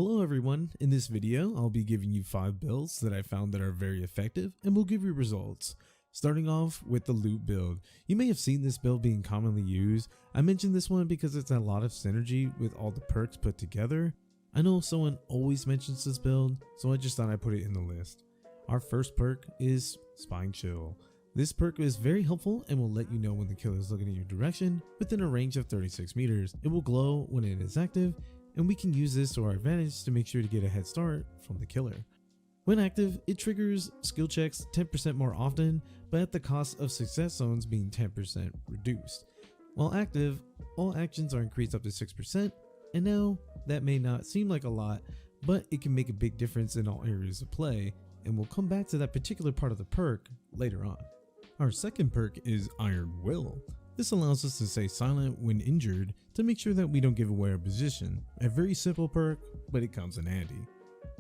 Hello everyone, in this video I'll be giving you 5 builds that I found that are very effective and will give you results. Starting off with the loot build. You may have seen this build being commonly used. I mentioned this one because it's a lot of synergy with all the perks put together. I know someone always mentions this build, so I just thought I'd put it in the list. Our first perk is Spine Chill. This perk is very helpful and will let you know when the killer is looking in your direction within a range of 36 meters. It will glow when it is active, and we can use this to our advantage to make sure to get a head start from the killer. When active, it triggers skill checks 10% more often, but at the cost of success zones being 10% reduced. While active, all actions are increased up to 6%, and now that may not seem like a lot, but it can make a big difference in all areas of play, and we'll come back to that particular part of the perk later on. Our second perk is Iron Will. This allows us to stay silent when injured to make sure that we don't give away our position. A very simple perk, but it comes in handy.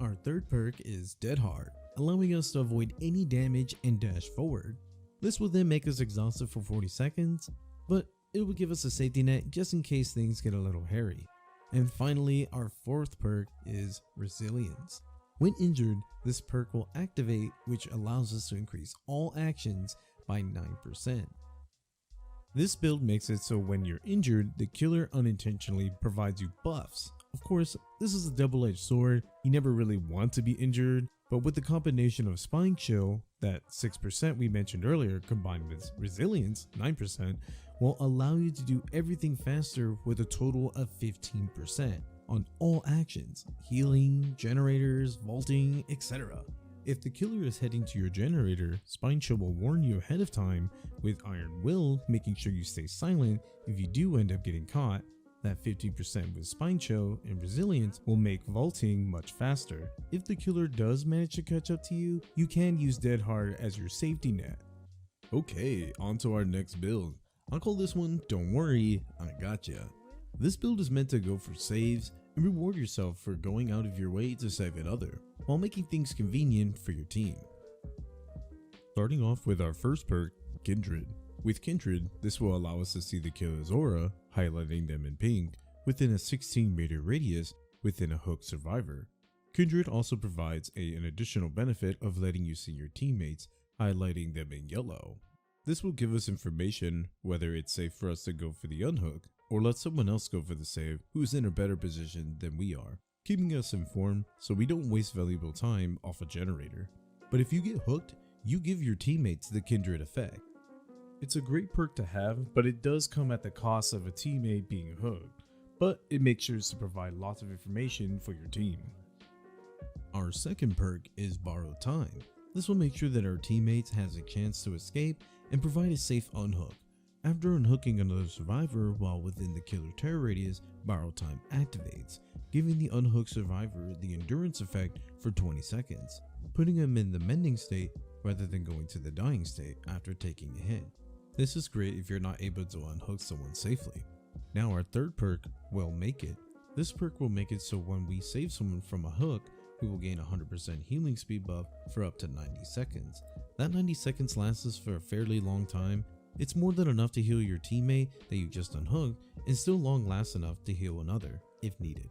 Our third perk is Dead Hard, allowing us to avoid any damage and dash forward. This will then make us exhausted for 40 seconds, but it will give us a safety net just in case things get a little hairy. And finally, our fourth perk is Resilience. When injured, this perk will activate, which allows us to increase all actions by 9%. This build makes it so when you're injured, the killer unintentionally provides you buffs. Of course, this is a double-edged sword. You never really want to be injured, but with the combination of Spine Chill, that 6% we mentioned earlier combined with Resilience, 9%, will allow you to do everything faster with a total of 15% on all actions, healing, generators, vaulting, etc. If the killer is heading to your generator, Spine Chill will warn you ahead of time, with Iron Will making sure you stay silent if you do end up getting caught. That 15% with Spine Chill and Resilience will make vaulting much faster. If the killer does manage to catch up to you, you can use Dead Hard as your safety net. Okay, on to our next build. I'll call this one Don't Worry, I Gotcha. This build is meant to go for saves and reward yourself for going out of your way to save another, while making things convenient for your team. Starting off with our first perk, Kindred. With Kindred, this will allow us to see the killer's aura, highlighting them in pink, within a 16-meter radius within a hooked survivor. Kindred also provides an additional benefit of letting you see your teammates, highlighting them in yellow. This will give us information whether it's safe for us to go for the unhook, or let someone else go for the save who's in a better position than we are, keeping us informed so we don't waste valuable time off a generator. But if you get hooked, you give your teammates the Kindred effect. It's a great perk to have, but it does come at the cost of a teammate being hooked, but it makes sure to provide lots of information for your team. Our second perk is Borrowed Time. This will make sure that our teammates has a chance to escape and provide a safe unhook. After unhooking another survivor while within the killer terror radius, Borrowed Time activates, giving the unhooked survivor the endurance effect for 20 seconds, putting them in the mending state rather than going to the dying state after taking a hit. This is great if you're not able to unhook someone safely. Now our third perk, Will Make It. This perk will make it so when we save someone from a hook, we will gain 100% healing speed buff for up to 90 seconds. That 90 seconds lasts for a fairly long time. It's more than enough to heal your teammate that you just unhooked, and still long lasts enough to heal another if needed.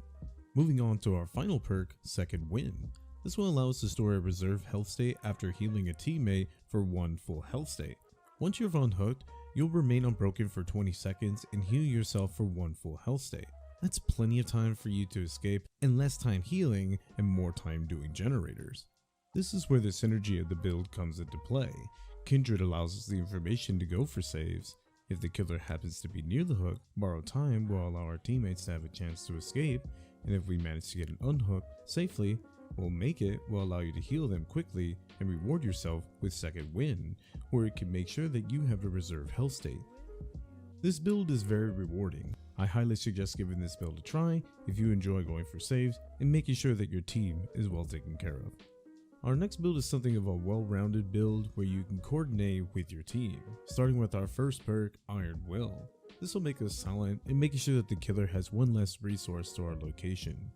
Moving on to our final perk, Second Wind. This will allow us to store a reserve health state after healing a teammate for one full health state. Once you've unhooked, you'll remain unbroken for 20 seconds and heal yourself for one full health state. That's plenty of time for you to escape and less time healing and more time doing generators. This is where the synergy of the build comes into play. Kindred allows us the information to go for saves. If the killer happens to be near the hook, Borrowed Time will allow our teammates to have a chance to escape, and if we manage to get an unhook safely, Will Make It will allow you to heal them quickly and reward yourself with Second Wind, where it can make sure that you have a reserve health state. This build is very rewarding. I highly suggest giving this build a try if you enjoy going for saves and making sure that your team is well taken care of. Our next build is something of a well-rounded build where you can coordinate with your team, starting with our first perk, Iron Will. This will make us silent and making sure that the killer has one less resource to our location.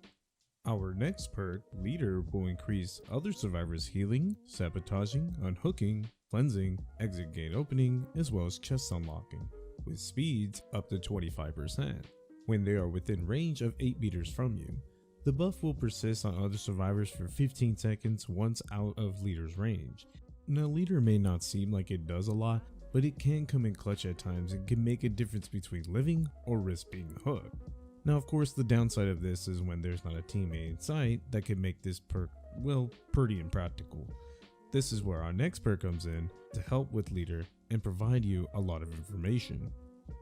Our next perk, Leader, will increase other survivors' healing, sabotaging, unhooking, cleansing, exit gate opening, as well as chest unlocking, with speeds up to 25% when they are within range of 8 meters from you. The buff will persist on other survivors for 15 seconds once out of leader's range. Now leader may not seem like it does a lot, but it can come in clutch at times and can make a difference between living or risk being hooked. Now of course the downside of this is when there's not a teammate in sight that can make this perk, well, pretty impractical. This is where our next perk comes in to help with leader and provide you a lot of information.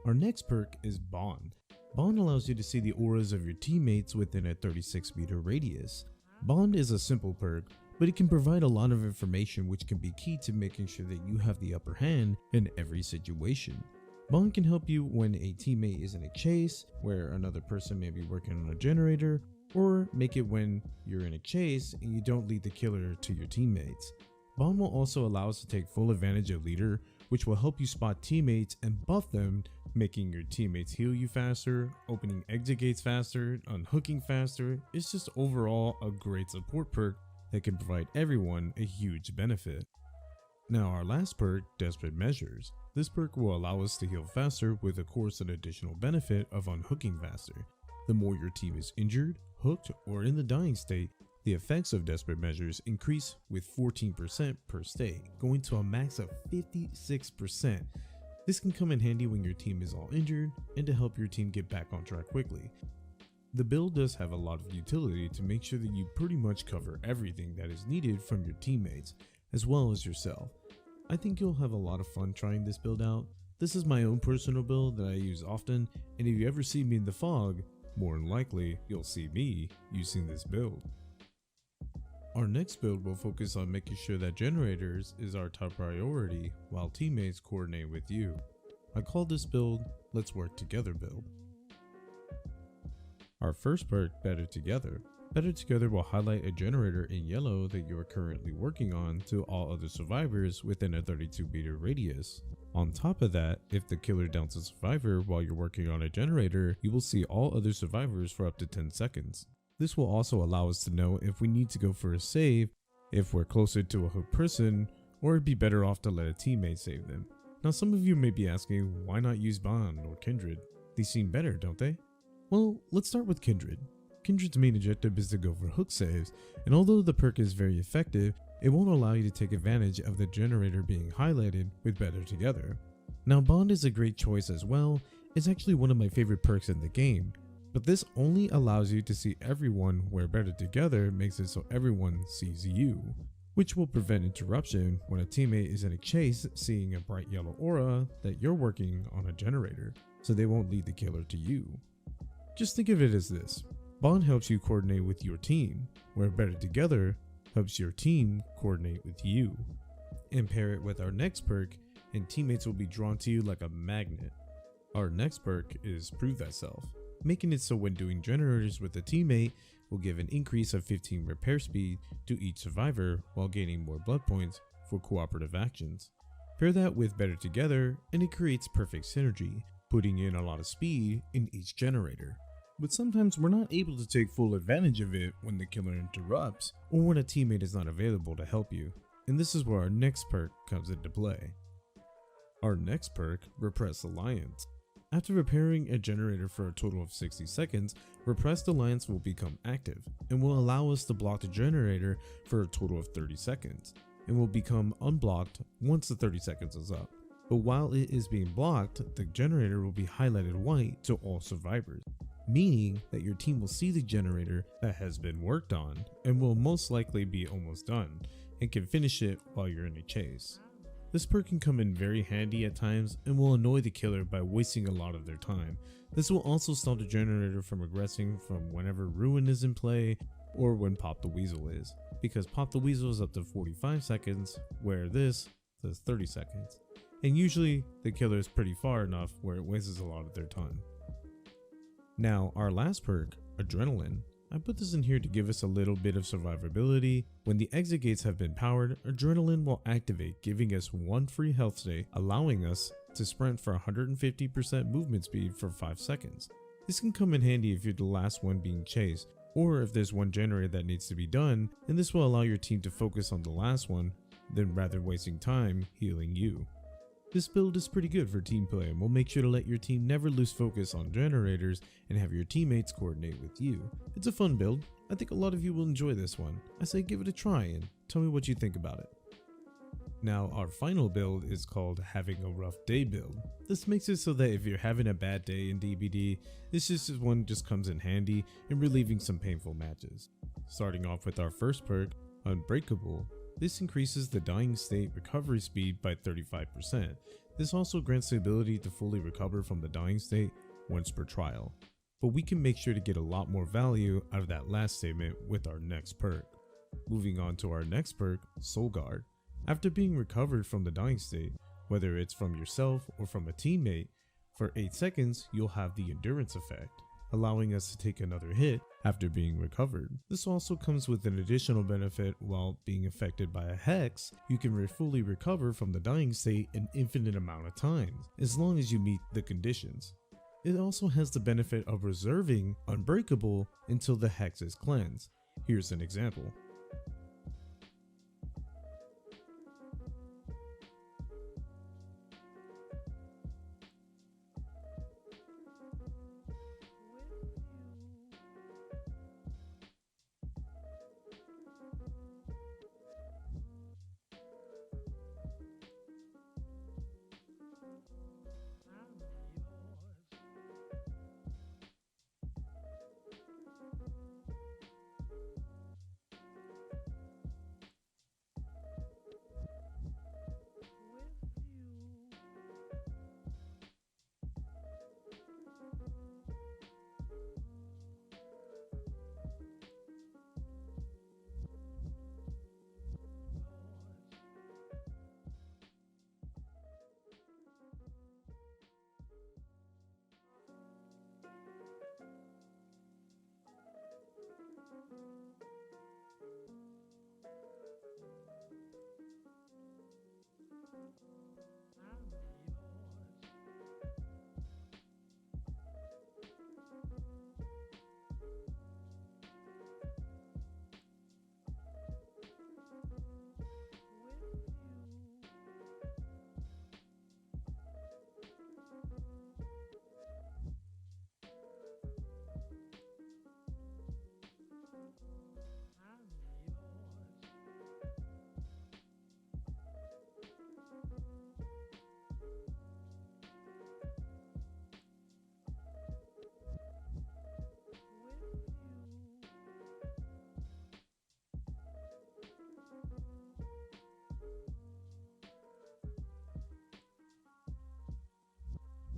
Our next perk is Bond. Bond allows you to see the auras of your teammates within a 36-meter radius. Bond is a simple perk, but it can provide a lot of information which can be key to making sure that you have the upper hand in every situation. Bond can help you when a teammate is in a chase, where another person may be working on a generator, or make it when you're in a chase and you don't lead the killer to your teammates. Bond will also allow us to take full advantage of leader, which will help you spot teammates and buff them, making your teammates heal you faster, opening exit gates faster, unhooking faster. It's just overall a great support perk that can provide everyone a huge benefit. Now our last perk, Desperate Measures. This perk will allow us to heal faster with of course an additional benefit of unhooking faster. The more your team is injured, hooked, or in the dying state, the effects of Desperate Measures increase with 14% per state, going to a max of 56%. This can come in handy when your team is all injured and to help your team get back on track quickly. The build does have a lot of utility to make sure that you pretty much cover everything that is needed from your teammates, as well as yourself. I think you'll have a lot of fun trying this build out. This is my own personal build that I use often, and if you ever see me in the fog, more than likely you'll see me using this build. Our next build will focus on making sure that generators is our top priority while teammates coordinate with you. I call this build Let's Work Together build. Our first perk, Better Together. Better Together will highlight a generator in yellow that you are currently working on to all other survivors within a 32-meter radius. On top of that, if the killer downs a survivor while you're working on a generator, you will see all other survivors for up to 10 seconds. This will also allow us to know if we need to go for a save, if we're closer to a hooked person, or it'd be better off to let a teammate save them. Now some of you may be asking, why not use Bond or Kindred? These seem better, don't they? Well, let's start with Kindred. Kindred's main objective is to go for hook saves, and although the perk is very effective, it won't allow you to take advantage of the generator being highlighted with Better Together. Now Bond is a great choice as well. It's actually one of my favorite perks in the game, but this only allows you to see everyone, where Better Together makes it so everyone sees you, which will prevent interruption when a teammate is in a chase seeing a bright yellow aura that you're working on a generator, so they won't lead the killer to you. Just think of it as this. Bond helps you coordinate with your team, where Better Together helps your team coordinate with you. And pair it with our next perk, and teammates will be drawn to you like a magnet. Our next perk is Prove Thyself, making it so when doing generators with a teammate will give an increase of 15 repair speed to each survivor while gaining more blood points for cooperative actions. Pair that with Better Together and it creates perfect synergy, putting in a lot of speed in each generator. But sometimes we're not able to take full advantage of it when the killer interrupts or when a teammate is not available to help you. And this is where our next perk comes into play. Our next perk, Repressed Alliance. After repairing a generator for a total of 60 seconds, Repressed Alliance will become active and will allow us to block the generator for a total of 30 seconds and will become unblocked once the 30 seconds is up. But while it is being blocked, the generator will be highlighted white to all survivors, meaning that your team will see the generator that has been worked on and will most likely be almost done and can finish it while you're in a chase. This perk can come in very handy at times and will annoy the killer by wasting a lot of their time. This will also stop the generator from regressing from whenever Ruin is in play or when Pop the Weasel is, because Pop the Weasel is up to 45 seconds where this is 30 seconds. And usually the killer is pretty far enough where it wastes a lot of their time. Now our last perk, Adrenaline. I put this in here to give us a little bit of survivability. When the exit gates have been powered, Adrenaline will activate, giving us 1 free health state, allowing us to sprint for 150% movement speed for 5 seconds. This can come in handy if you're the last one being chased, or if there's one generator that needs to be done, and this will allow your team to focus on the last one, than rather wasting time healing you. This build is pretty good for team play and will make sure to let your team never lose focus on generators and have your teammates coordinate with you. It's a fun build. I think a lot of you will enjoy this one. I say give it a try and tell me what you think about it. Now our final build is called Having a Rough Day build. This makes it so that if you're having a bad day in DBD, this one just comes in handy in relieving some painful matches. Starting off with our first perk, Unbreakable. This increases the dying state recovery speed by 35%. This also grants the ability to fully recover from the dying state once per trial. But we can make sure to get a lot more value out of that last statement with our next perk. Moving on to our next perk, Soul Guard. After being recovered from the dying state, whether it's from yourself or from a teammate, for 8 seconds you'll have the endurance effect, allowing us to take another hit after being recovered. This also comes with an additional benefit. While being affected by a hex, you can fully recover from the dying state an infinite amount of times, as long as you meet the conditions. It also has the benefit of reserving Unbreakable until the hex is cleansed. Here's an example.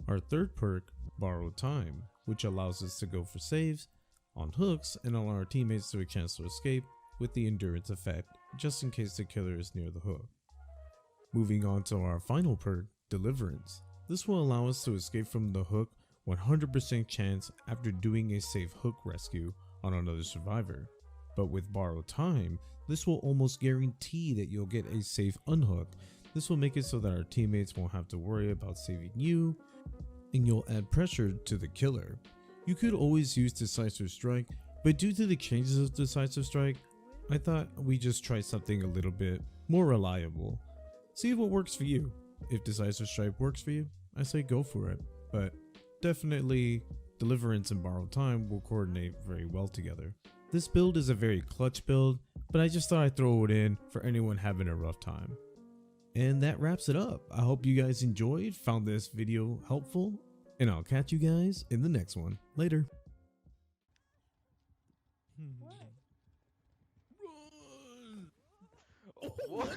Our third perk, Borrowed Time, which allows us to go for saves on hooks and allow our teammates to a chance to escape with the endurance effect, just in case the killer is near the hook. Moving on to our final perk, Deliverance. This will allow us to escape from the hook 100% chance after doing a safe hook rescue on another survivor. But with Borrowed Time, this will almost guarantee that you'll get a safe unhook. This will make it so that our teammates won't have to worry about saving you, and you'll add pressure to the killer. You could always use Decisive Strike, but due to the changes of Decisive Strike, I thought we just try something a little bit more reliable. See what works for you. If Decisive Strike works for you, I say go for it, but definitely Deliverance and Borrowed Time will coordinate very well together. This build is a very clutch build, but I just thought I'd throw it in for anyone having a rough time. And that wraps it up. I hope you guys enjoyed, found this video helpful, and I'll catch you guys in the next one. Later. What?